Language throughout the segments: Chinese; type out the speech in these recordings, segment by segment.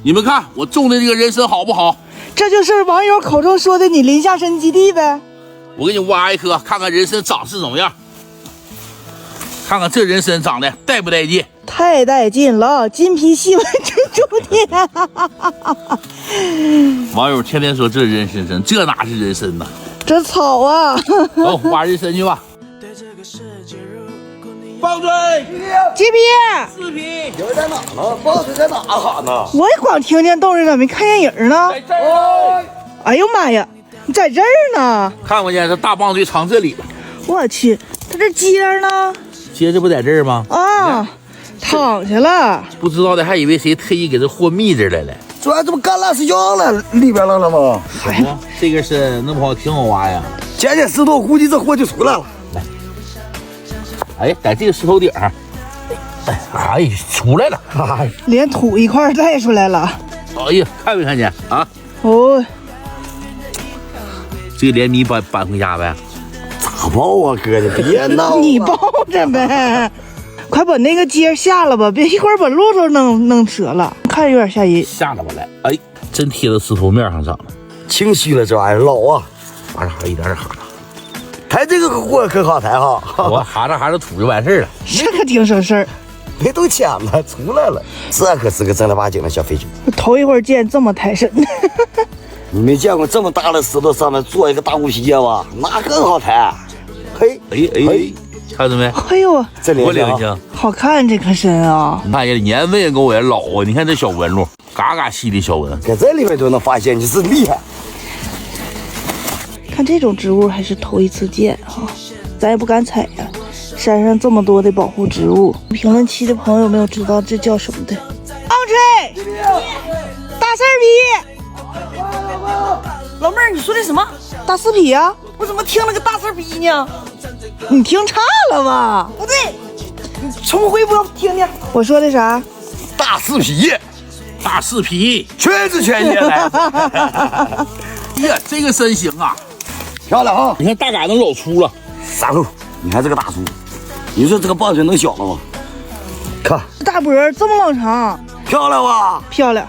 你们看我种的这个人参好不好？这就是网友口中说的你林下深基地呗。我给你挖一颗，看看人参长势怎么样。看看这人参长得带不带劲？太带劲了，金皮细纹珍珠铁。网友天天说这人参参，这哪是人参呐？这草啊！走，挖人参去吧。棒槌，几皮4匹，人在哪呢？棒槌在哪喊呢？我也光听见动静了，没看见影呢。在这儿。哎呦妈呀，你在这儿呢？看不见这大棒槌藏这里了。我去，他这接呢？接着不在这儿吗？啊，躺下了。不知道的还以为谁特意给这和蜜这来了。昨晚这不干烂是药了里边了吗？哎呀，这个参弄不好挺好挖呀。捡捡石头，估计这货就出来了。哎，在这个石头顶上，哎，出来了。连土一块带出来了。哎呀，看没看见啊？哦，这个连米搬回家呗。咋抱啊，哥，你别闹。你抱着呗。快把那个接下了吧，别一会儿把骆驼弄折了，看着有点吓人。下了吧来，哎，真贴到石头面上长了，清虚了，这玩意儿老啊，哈着一点点哈着。抬这个货可好抬哈，我哈着土就完事儿了。这可挺省事儿。没都钱了，出来了，这可是个正儿八经的小废墟。头一回见这么抬身。你没见过这么大的石头上面做一个大乌皮吧？那更好抬。嘿，哎，看着没？哎呦，这我领领情。好看这颗参啊！你看呀，年份也跟我也老啊。你看这小纹路，嘎嘎细的小纹，搁这里面都能发现，你是厉害。看这种植物还是头一次见啊，咱也不敢采呀。山上这么多的保护植物，评论区的朋友有没有知道这叫什么的？棒槌，大刺皮。老妹儿，你说的什么？大刺皮呀？我怎么听了个大刺皮呢？你听差了吧？不对，你重回播听听。我说的啥？大刺皮，大刺皮，全是全接来。呀，这个身形啊，漂亮啊！你看大杆子老粗了。三路，你看这个大粗，你说这个棒槌能小了吗？看大脖这么老长，漂亮吧？漂亮。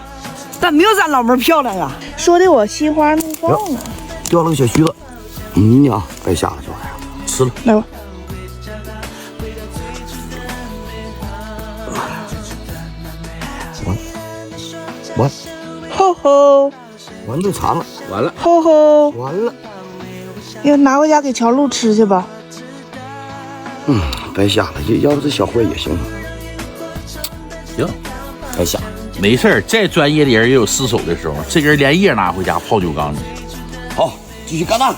但没有咱老妹儿漂亮啊。说的我心花怒放啊！掉了个小须子，娘，白瞎了这玩意儿，吃了。来吧。完，吼吼，完都馋了，完了，吼吼，完了，要拿回家给乔路吃去吧。白瞎了，要不这小货也行，行，白瞎。没事儿。再专业的人也有失手的时候，这根连叶拿回家泡酒缸里。好，继续干蛋。